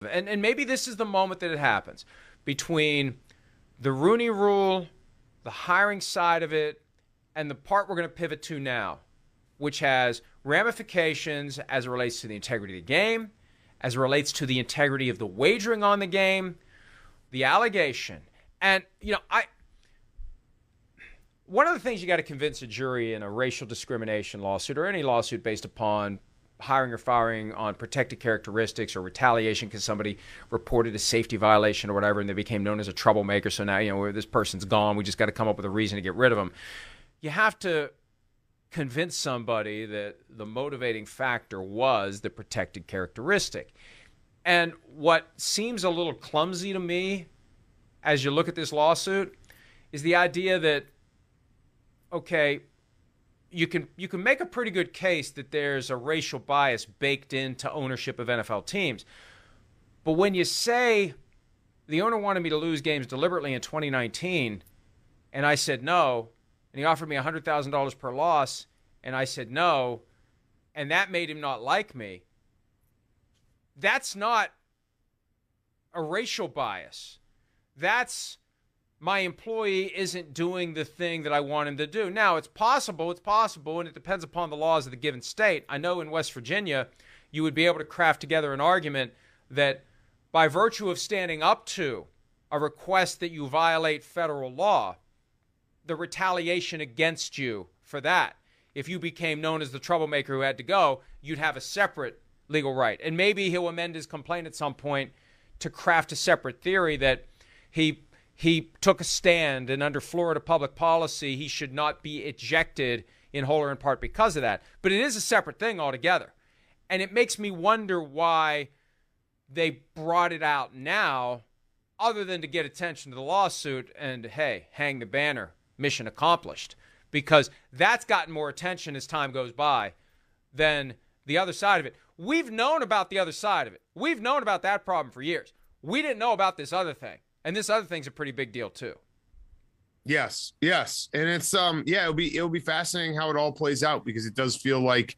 And maybe this is the moment that it happens between the Rooney Rule, the hiring side of it, and the part we're going to pivot to now, which has ramifications as it relates to the integrity of the game, as it relates to the integrity of the wagering on the game, the allegation. And, one of the things you got to convince a jury in a racial discrimination lawsuit or any lawsuit based upon hiring or firing on protected characteristics or retaliation because somebody reported a safety violation or whatever and they became known as a troublemaker. So now, this person's gone. We just got to come up with a reason to get rid of them. You have to convince somebody that the motivating factor was the protected characteristic. And what seems a little clumsy to me as you look at this lawsuit is the idea that, okay, you can make a pretty good case that there's a racial bias baked into ownership of NFL teams. But when you say the owner wanted me to lose games deliberately in 2019 and I said no, and he offered me $100,000 per loss and I said no, and that made him not like me, that's not a racial bias. That's my employee isn't doing the thing that I want him to do. Now, it's possible, and it depends upon the laws of the given state. I know in West Virginia, you would be able to craft together an argument that by virtue of standing up to a request that you violate federal law, the retaliation against you for that, if you became known as the troublemaker who had to go, you'd have a separate legal right. And maybe he'll amend his complaint at some point to craft a separate theory that he took a stand, and under Florida public policy, he should not be ejected in whole or in part because of that. But it is a separate thing altogether. And it makes me wonder why they brought it out now, other than to get attention to the lawsuit and, hey, hang the banner, mission accomplished. Because that's gotten more attention as time goes by than the other side of it. We've known about the other side of it. We've known about that problem for years. We didn't know about this other thing. And this other thing's a pretty big deal too. Yes. And it's it'll be fascinating how it all plays out, because it does feel like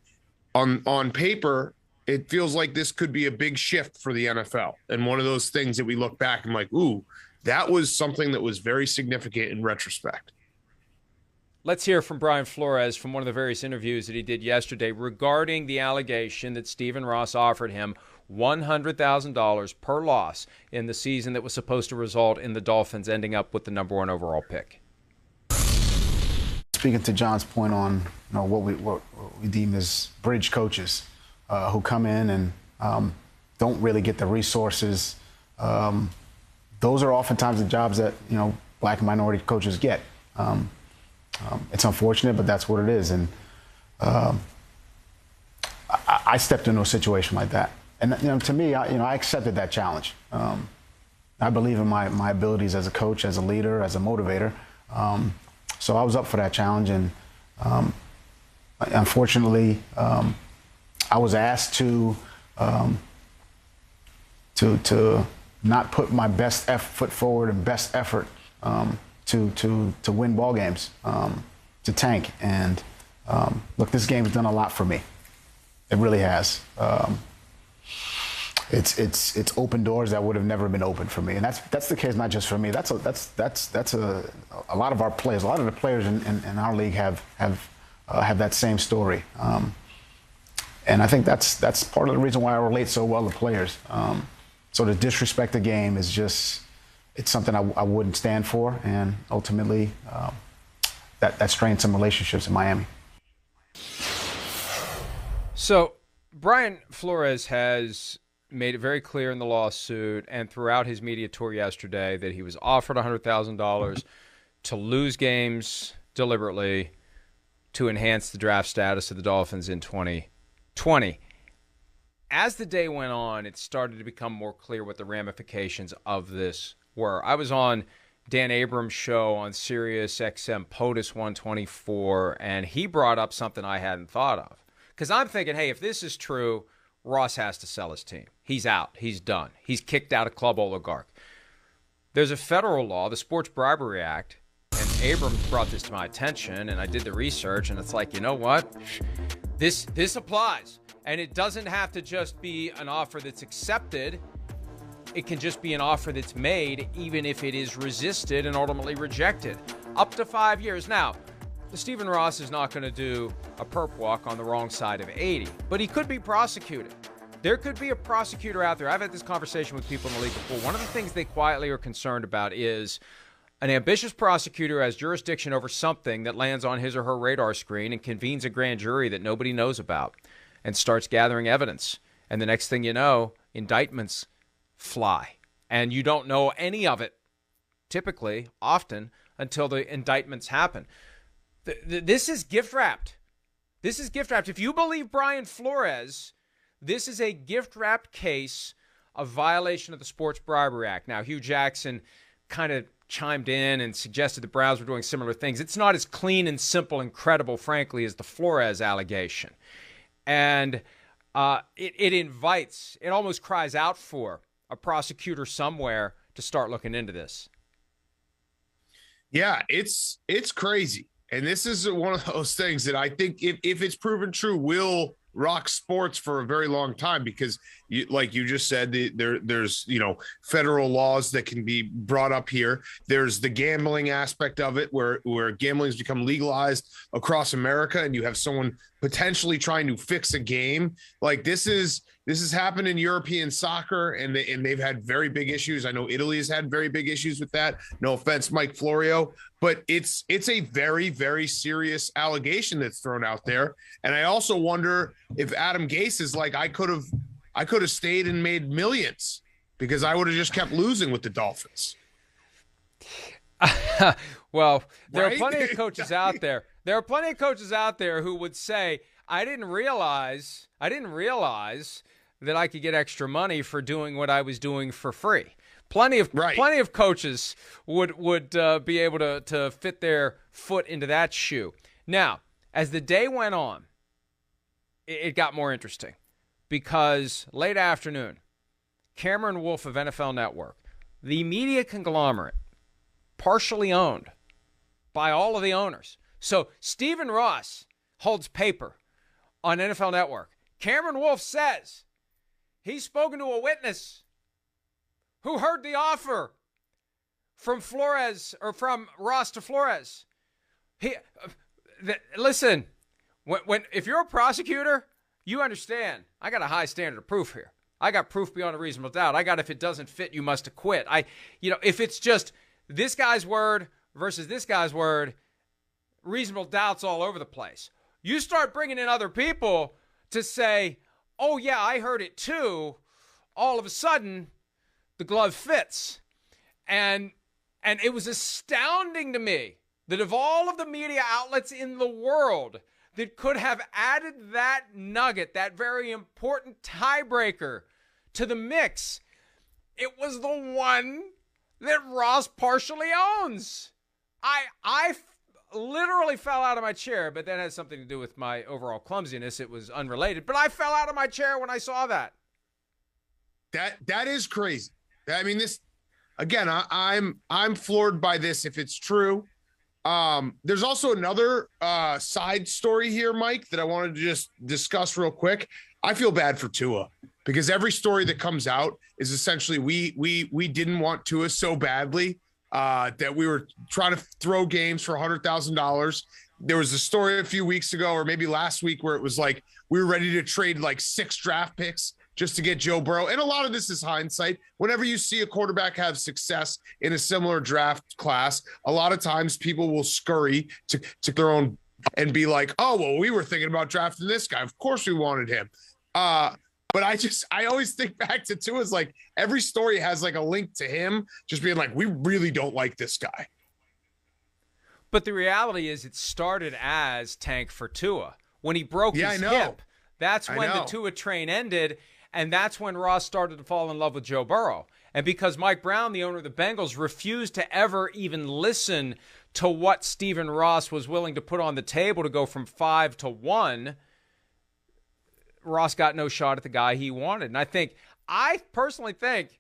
on paper, it feels like this could be a big shift for the NFL. And one of those things that we look back and like, ooh, that was something that was very significant in retrospect. Let's hear from Brian Flores from one of the various interviews that he did yesterday regarding the allegation that Stephen Ross offered him $100,000 per loss in the season that was supposed to result in the Dolphins ending up with the number 1 overall pick. Speaking to John's point on what we deem as bridge coaches who come in and don't really get the resources, those are oftentimes the jobs that black and minority coaches get. It's unfortunate, but that's what it is. And I stepped into a situation like that. And, to me, I accepted that challenge. I believe in my abilities as a coach, as a leader, as a motivator. So I was up for that challenge. And unfortunately, I was asked to not put my best foot forward and best effort to win ball games, to tank. And look, this game's done a lot for me. It really has. It's opened doors that would have never been opened for me, and that's the case not just for me. That's a lot of our players. A lot of the players in our league have that same story, and I think that's part of the reason why I relate so well to players. So to disrespect the game is just, it's something I wouldn't stand for, and ultimately that strained some relationships in Miami. So Brian Flores has made it very clear in the lawsuit and throughout his media tour yesterday that he was offered $100,000 to lose games deliberately to enhance the draft status of the Dolphins in 2020. As the day went on, it started to become more clear what the ramifications of this were. I was on Dan Abrams' show on Sirius XM POTUS 124, and he brought up something I hadn't thought of. Because I'm thinking, hey, if this is true, Ross has to sell his team. He's out. He's done. He's kicked out of club oligarch. There's a federal law, the Sports Bribery Act, and Abrams brought this to my attention, and I did the research, and it's like, you know what? This applies. And it doesn't have to just be an offer that's accepted. it can just be an offer that's made, even if it is resisted and ultimately rejected. Up to 5 years. Now, Stephen Ross is not going to do a perp walk on the wrong side of 80, but he could be prosecuted. There could be a prosecutor out there. I've had this conversation with people in the league before. One of the things they quietly are concerned about is an ambitious prosecutor has jurisdiction over something that lands on his or her radar screen and convenes a grand jury that nobody knows about and starts gathering evidence. And the next thing you know, indictments fly. And you don't know any of it, typically, often, until the indictments happen. This is gift-wrapped. This is gift-wrapped. If you believe Brian Flores, this is a gift-wrapped case of violation of the Sports Bribery Act. Now, Hugh Jackson kind of chimed in and suggested the Browns were doing similar things. It's not as clean and simple and credible, frankly, as the Flores allegation. And it invites, it almost cries out for a prosecutor somewhere to start looking into this. Yeah, it's crazy. And this is one of those things that I think if it's proven true, will rock sports for a very long time, because like you just said, there's federal laws that can be brought up here. There's the gambling aspect of it where gambling has become legalized across America, and you have someone potentially trying to fix a game. Like this has happened in European soccer, and they've had very big issues. I know Italy has had very big issues with that. No offense, Mike Florio, but it's a very, very serious allegation that's thrown out there. And I also wonder if Adam Gase is like, I could have stayed and made millions because I would have just kept losing with the Dolphins. Well, there are plenty of coaches out there. There are plenty of coaches out there who would say, I didn't realize that I could get extra money for doing what I was doing for free. Plenty of coaches would be able to fit their foot into that shoe. Now, as the day went on, it got more interesting because late afternoon, Cameron Wolfe of NFL Network, the media conglomerate, partially owned by all of the owners. So Stephen Ross holds paper on NFL Network. Cameron Wolfe says he's spoken to a witness who heard the offer from Flores, or from Ross to Flores. Listen, if you're a prosecutor, you understand. I got a high standard of proof here. I got proof beyond a reasonable doubt. I got, if it doesn't fit, you must acquit. If it's just this guy's word versus this guy's word, reasonable doubts all over the place. You start bringing in other people to say, oh yeah, I heard it too. All of a sudden, the glove fits. And it was astounding to me that of all of the media outlets in the world that could have added that nugget, that very important tiebreaker to the mix, it was the one that Ross partially owns. I literally fell out of my chair, but that has something to do with my overall clumsiness. It was unrelated, but I fell out of my chair when I saw that. That is crazy. I mean, this again, I'm floored by this if it's true. There's also another side story here, Mike, that I wanted to just discuss real quick. I feel bad for Tua because every story that comes out is essentially we didn't want Tua so badly that we were trying to throw games for $100,000. There was a story a few weeks ago, or maybe last week, where it was like we were ready to trade like 6 draft picks just to get Joe Burrow. And a lot of this is hindsight. Whenever you see a quarterback have success in a similar draft class, a lot of times people will scurry to their own and be like, oh, well, we were thinking about drafting this guy. Of course we wanted him. But I always think back to Tua's, like every story has like a link to him just being like, we really don't like this guy. But the reality is it started as tank for Tua. When he broke his hip, that's when the Tua train ended. And that's when Ross started to fall in love with Joe Burrow. And because Mike Brown, the owner of the Bengals, refused to ever even listen to what Stephen Ross was willing to put on the table to go from 5 to 1, Ross got no shot at the guy he wanted. And I personally think,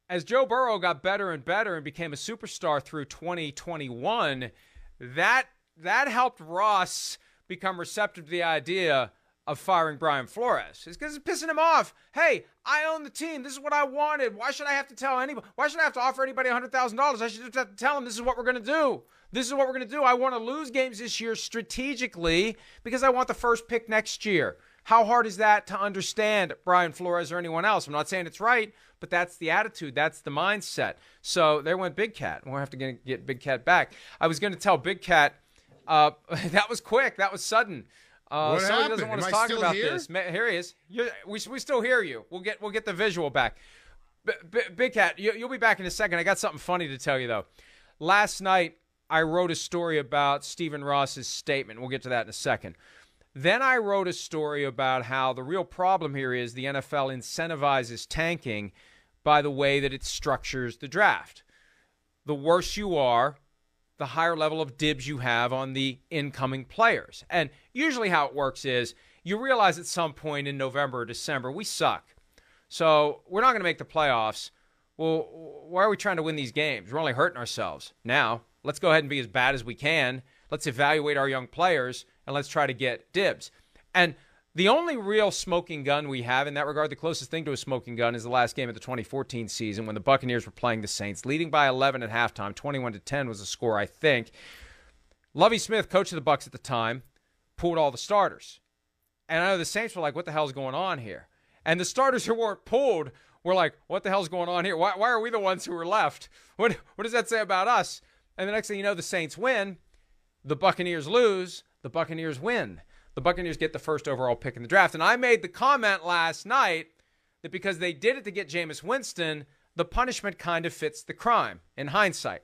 as Joe Burrow got better and better and became a superstar through 2021, that helped Ross become receptive to the idea of firing Brian Flores. It's because it's pissing him off. Hey, I own the team. This is what I wanted. Why should I have to tell anybody? Why should I have to offer anybody $100,000? I should just have to tell them this is what we're going to do. This is what we're going to do. I want to lose games this year strategically because I want the first pick next year. How hard is that to understand, Brian Flores or anyone else? I'm not saying it's right, but that's the attitude. That's the mindset. So there went Big Cat. We'll have to get Big Cat back. I was going to tell Big Cat, that was quick. That was sudden. What Somebody happened? doesn't want Am us I talking still about here? this. Here he is. We still hear you. We'll get the visual back. Big Cat, you'll be back in a second. I got something funny to tell you, though. Last night, I wrote a story about Stephen Ross's statement. We'll get to that in a second. Then I wrote a story about how the real problem here is the NFL incentivizes tanking by the way that it structures the draft. The worse you are, the higher level of dibs you have on the incoming players. And usually how it works is you realize at some point in November or December, we suck. So we're not going to make the playoffs. Well, why are we trying to win these games? We're only hurting ourselves. Now, let's go ahead and be as bad as we can. Let's evaluate our young players, and let's try to get dibs. And the only real smoking gun we have in that regard, the closest thing to a smoking gun, is the last game of the 2014 season when the Buccaneers were playing the Saints, leading by 11 at halftime. 21-10 was the score, I think. Lovie Smith, coach of the Bucs at the time, pulled all the starters. And I know the Saints were like, what the hell's going on here? And the starters who weren't pulled were like, what the hell's going on here? Why are we the ones who were left? What does that say about us? And the next thing you know, the Saints win. The Buccaneers lose. The Buccaneers win. The Buccaneers get the first overall pick in the draft. And I made the comment last night that because they did it to get Jameis Winston, the punishment kind of fits the crime in hindsight.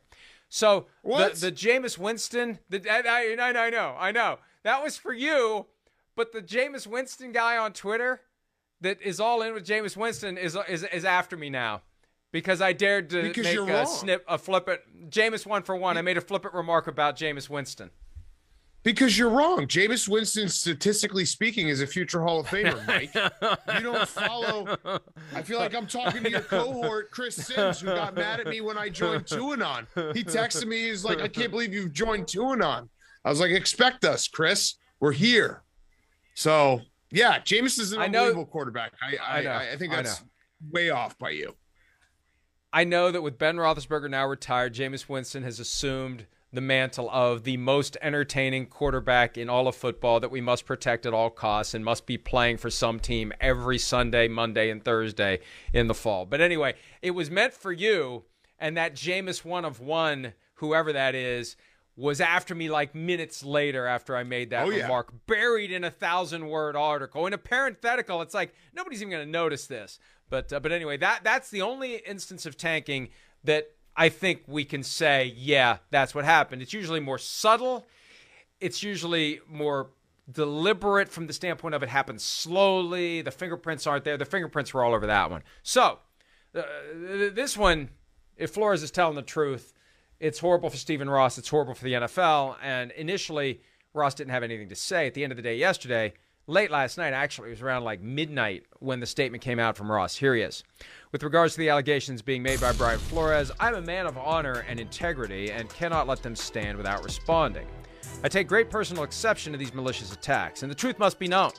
So the Jameis Winston, I know. That was for you, but the Jameis Winston guy on Twitter that is all in with Jameis Winston is after me now. Because I dared to make a flippant. Jameis 1-for-1. I made a flippant remark about Jameis Winston. Because you're wrong. Jameis Winston, statistically speaking, is a future Hall of Famer, Mike. You don't follow. I feel like I'm talking to your cohort, Chris Sims, who got mad at me when I joined TuneIn. He texted me. He's like, I can't believe you've joined TuneIn. I was like, expect us, Chris. We're here. So, yeah, Jameis is an unbelievable quarterback. I think that's way off by you. I know that with Ben Roethlisberger now retired, Jameis Winston has assumed the mantle of the most entertaining quarterback in all of football that we must protect at all costs and must be playing for some team every Sunday, Monday, and Thursday in the fall. But anyway, it was meant for you, and that Jameis 1-of-1, whoever that is, was after me like minutes later after I made that remark, buried in a 1,000-word article. In a parenthetical, it's like, nobody's even going to notice this. But anyway, that's the only instance of tanking that I think we can say, yeah, that's what happened. It's usually more subtle. It's usually more deliberate from the standpoint of it happened slowly. The fingerprints aren't there. The fingerprints were all over that one. So this one, if Flores is telling the truth, it's horrible for Stephen Ross. It's horrible for the NFL. And initially, Ross didn't have anything to say. At the end of the day yesterday, late last night, actually, it was around like midnight when the statement came out from Ross. Here he is. With regards to the allegations being made by Brian Flores, I'm a man of honor and integrity and cannot let them stand without responding. I take great personal exception to these malicious attacks, and the truth must be known.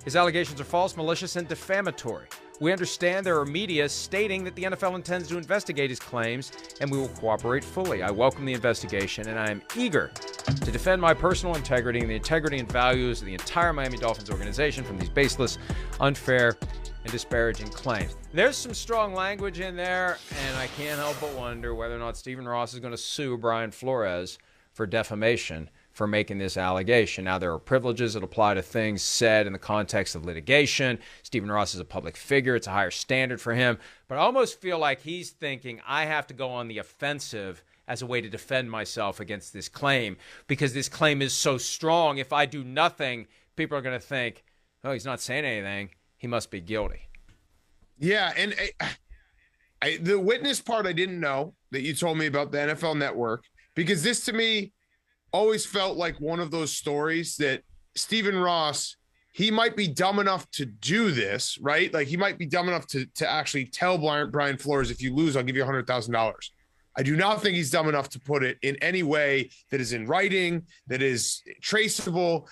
His allegations are false, malicious, and defamatory. We understand there are media stating that the NFL intends to investigate his claims, and we will cooperate fully. I welcome the investigation, and I am eager to defend my personal integrity and the integrity and values of the entire Miami Dolphins organization from these baseless, unfair, and disparaging claims. There's some strong language in there, and I can't help but wonder whether or not Stephen Ross is going to sue Brian Flores for defamation for making this allegation. Now, there are privileges that apply to things said in the context of litigation. Stephen Ross is a public figure. It's a higher standard for him. But I almost feel like he's thinking, I have to go on the offensive as a way to defend myself against this claim, because this claim is so strong. If I do nothing, people are going to think, oh, he's not saying anything. He must be guilty. Yeah, and the witness part I didn't know that you told me about the NFL Network, because this to me always felt like one of those stories that Stephen Ross, he might be dumb enough to do this, right? Like he might be dumb enough to actually tell Brian Flores, if you lose, I'll give you $100,000. I do not think he's dumb enough to put it in any way that is in writing, that is traceable,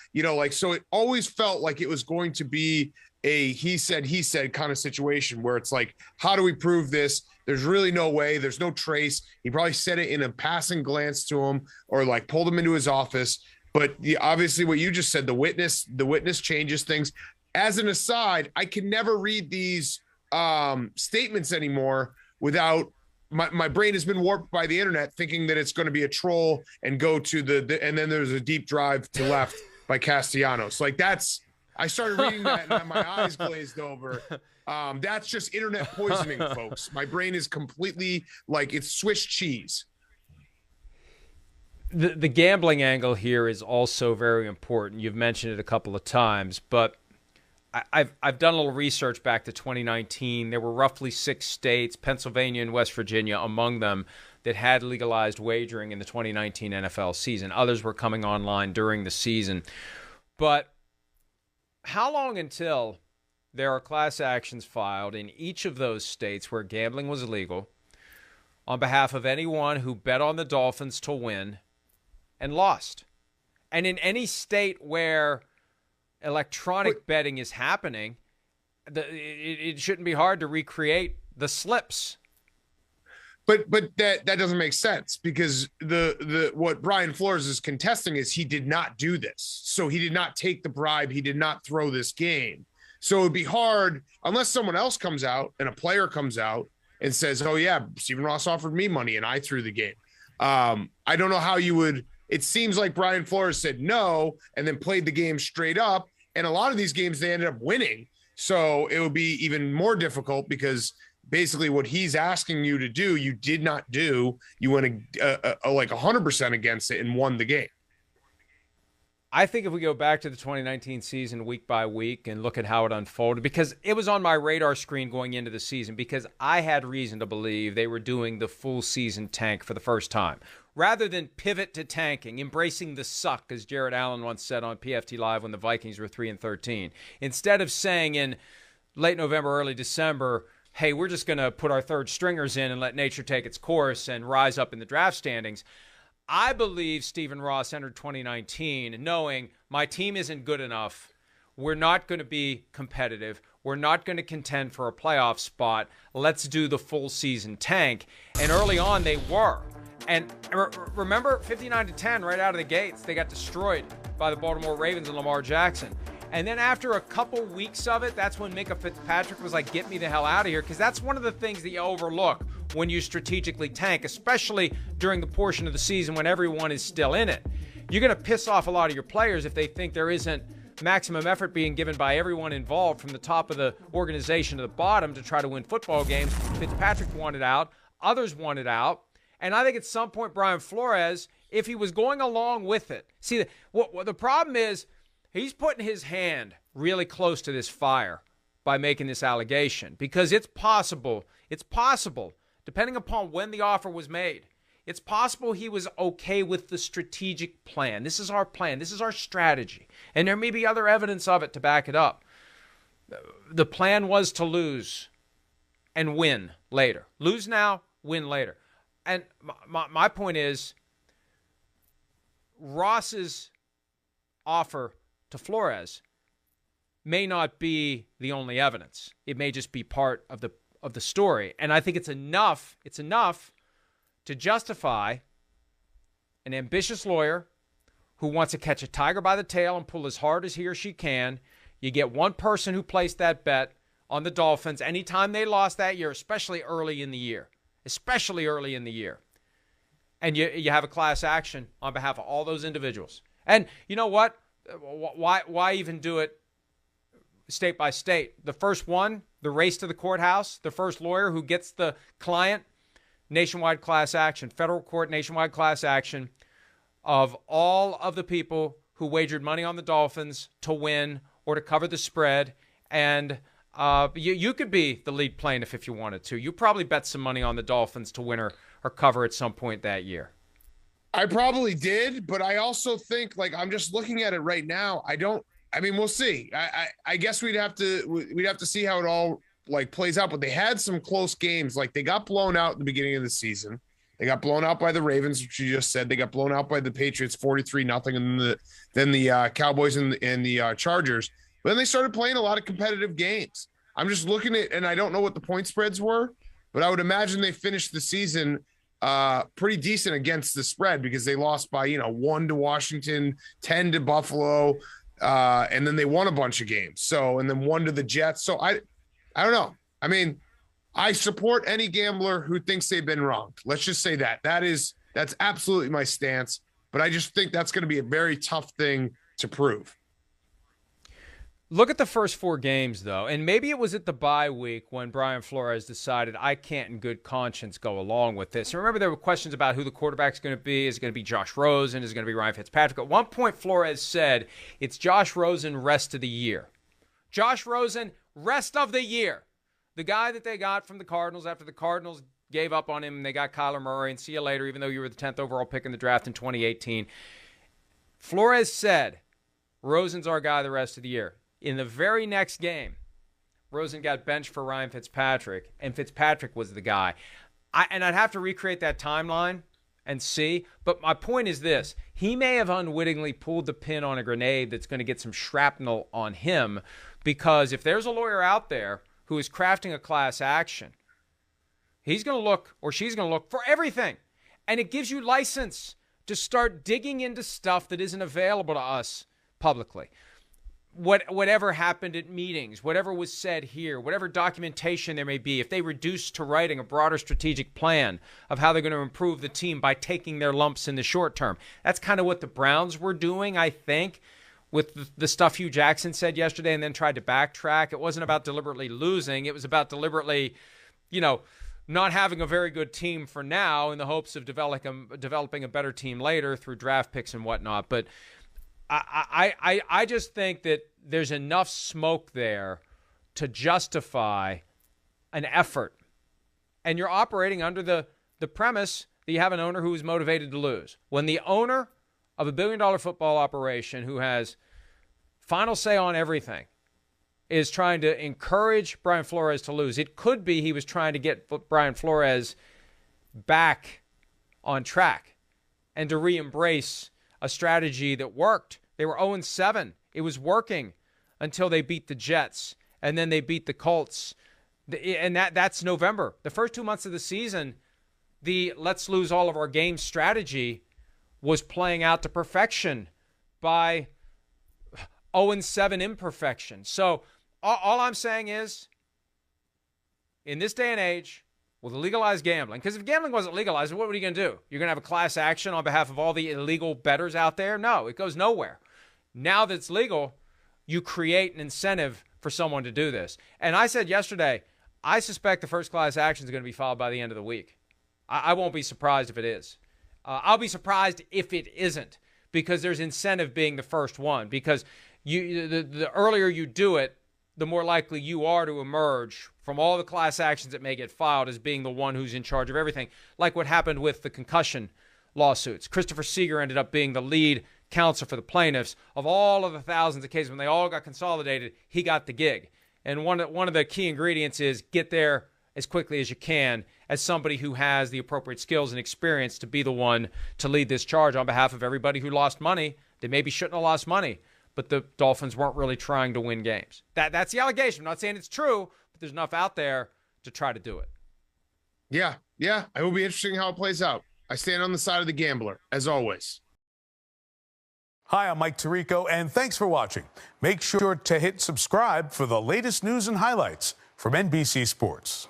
so it always felt like it was going to be a he said kind of situation where it's like, how do we prove this? There's really no way. There's no trace. He probably said it in a passing glance to him or like pulled him into his office. But obviously what you just said, the witness changes things. As an aside, I can never read these statements anymore without my brain has been warped by the internet thinking that it's going to be a troll and go to and then there's a deep drive to left by Castellanos. Like I started reading that and my eyes glazed over. That's just internet poisoning, folks. My brain is completely like it's Swiss cheese. The gambling angle here is also very important. You've mentioned it a couple of times, but I've done a little research back to 2019. There were roughly 6 states, Pennsylvania and West Virginia among them, that had legalized wagering in the 2019 NFL season. Others were coming online during the season. But how long until there are class actions filed in each of those states where gambling was illegal on behalf of anyone who bet on the Dolphins to win and lost? And in any state where electronic betting is happening, it shouldn't be hard to recreate the slips. But that doesn't make sense because the what Brian Flores is contesting is he did not do this. So he did not take the bribe. He did not throw this game. So it would be hard unless someone else comes out and a player comes out and says, oh yeah, Stephen Ross offered me money and I threw the game. I don't know how you would. It seems like Brian Flores said no and then played the game straight up. And a lot of these games, they ended up winning. So it would be even more difficult because basically what he's asking you to do, you did not do. You went like 100% against it and won the game. I think if we go back to the 2019 season week by week and look at how it unfolded, because it was on my radar screen going into the season because I had reason to believe they were doing the full season tank for the first time. Rather than pivot to tanking, embracing the suck, as Jared Allen once said on PFT Live when the Vikings were 3-13. Instead of saying in late November, early December, hey, we're just going to put our third stringers in and let nature take its course and rise up in the draft standings, I believe Stephen Ross entered 2019 knowing my team isn't good enough. We're not going to be competitive. We're not going to contend for a playoff spot. Let's do the full season tank. And early on, they were. And remember, 59-10 right out of the gates, they got destroyed by the Baltimore Ravens and Lamar Jackson. And then after a couple weeks of it, that's when Minka Fitzpatrick was like, get me the hell out of here, because that's one of the things that you overlook when you strategically tank, especially during the portion of the season when everyone is still in it. You're going to piss off a lot of your players if they think there isn't maximum effort being given by everyone involved from the top of the organization to the bottom to try to win football games. Fitzpatrick wanted out. Others wanted out. And I think at some point, Brian Flores, if he was going along with it, see, what the problem is, he's putting his hand really close to this fire by making this allegation because it's possible, depending upon when the offer was made, it's possible he was okay with the strategic plan. This is our plan. This is our strategy. And there may be other evidence of it to back it up. The plan was to lose and win later. Lose now, win later. And my point is, Ross's offer to Flores may not be the only evidence. It may just be part of the story. And I think it's enough to justify an ambitious lawyer who wants to catch a tiger by the tail and pull as hard as he or she can. You get one person who placed that bet on the Dolphins anytime they lost that year, especially early in the year. And you have a class action on behalf of all those individuals. And you know what? Why even do it state by state? The first one, the race to the courthouse, the first lawyer who gets the client, nationwide class action, federal court nationwide class action of all of the people who wagered money on the Dolphins to win or to cover the spread. And you could be the lead plaintiff if you wanted to. You probably bet some money on the Dolphins to win or cover at some point that year. I probably did, but I also think, like, I'm just looking at it right now. We'll see. I guess we'd have to see how it all like plays out, but they had some close games. Like, they got blown out at the beginning of the season. They got blown out by the Ravens, which you just said. They got blown out by the Patriots 43-0, and then the Cowboys and the Chargers. But then they started playing a lot of competitive games. I'm just looking at, and I don't know what the point spreads were, but I would imagine they finished the season pretty decent against the spread because they lost by 1 to Washington, 10 to Buffalo, and then they won a bunch of games. So, and then 1 to the Jets. So I don't know. I mean, I support any gambler who thinks they've been wronged. Let's just say that. That's absolutely my stance. But I just think that's going to be a very tough thing to prove. Look at the first 4 games, though, and maybe it was at the bye week when Brian Flores decided I can't in good conscience go along with this. And remember, there were questions about who the quarterback's going to be. Is it going to be Josh Rosen? Is it going to be Ryan Fitzpatrick? At one point, Flores said, it's Josh Rosen rest of the year. Josh Rosen, rest of the year. The guy that they got from the Cardinals after the Cardinals gave up on him and they got Kyler Murray, and see you later, even though you were the 10th overall pick in the draft in 2018. Flores said, Rosen's our guy the rest of the year. In the very next game, Rosen got benched for Ryan Fitzpatrick, and Fitzpatrick was the guy. I'd have to recreate that timeline and see, but my point is this. He may have unwittingly pulled the pin on a grenade that's going to get some shrapnel on him, because if there's a lawyer out there who is crafting a class action, he's going to look, or she's going to look, for everything. And it gives you license to start digging into stuff that isn't available to us publicly. Whatever happened at meetings, whatever was said here, whatever documentation there may be, if they reduce to writing a broader strategic plan of how they're going to improve the team by taking their lumps in the short term. That's kind of what the Browns were doing, I think, with the stuff Hugh Jackson said yesterday and then tried to backtrack. It wasn't about deliberately losing. It was about deliberately, not having a very good team for now in the hopes of developing a better team later through draft picks and whatnot. But I just think that there's enough smoke there to justify an effort. And you're operating under the premise that you have an owner who is motivated to lose. When the owner of a billion-dollar football operation who has final say on everything is trying to encourage Brian Flores to lose, it could be he was trying to get Brian Flores back on track and to re-embrace a strategy that worked. They were 0-7. It was working until they beat the Jets, and then they beat the Colts. And that's November. The first 2 months of the season, the let's lose all of our games strategy was playing out to perfection by 0-7 imperfection. So all I'm saying is, in this day and age, with legalized gambling, because if gambling wasn't legalized, what were you going to do? You're going to have a class action on behalf of all the illegal bettors out there? No, it goes nowhere. Now that it's legal, you create an incentive for someone to do this. And I said yesterday, I suspect the first class action is going to be filed by the end of the week. I won't be surprised if it is. I'll be surprised if it isn't, because there's incentive being the first one. Because the earlier you do it, the more likely you are to emerge from all the class actions that may get filed as being the one who's in charge of everything, like what happened with the concussion lawsuits. Christopher Seeger ended up being the lead counsel for the plaintiffs. Of all of the thousands of cases, when they all got consolidated, he got the gig. And one of the key ingredients is get there as quickly as you can as somebody who has the appropriate skills and experience to be the one to lead this charge on behalf of everybody who lost money. They maybe shouldn't have lost money, but the Dolphins weren't really trying to win games. That's the allegation. I'm not saying it's true, but there's enough out there to try to do it. Yeah. It will be interesting how it plays out. I stand on the side of the gambler, as always. Hi, I'm Mike Tirico, and thanks for watching. Make sure to hit subscribe for the latest news and highlights from NBC Sports.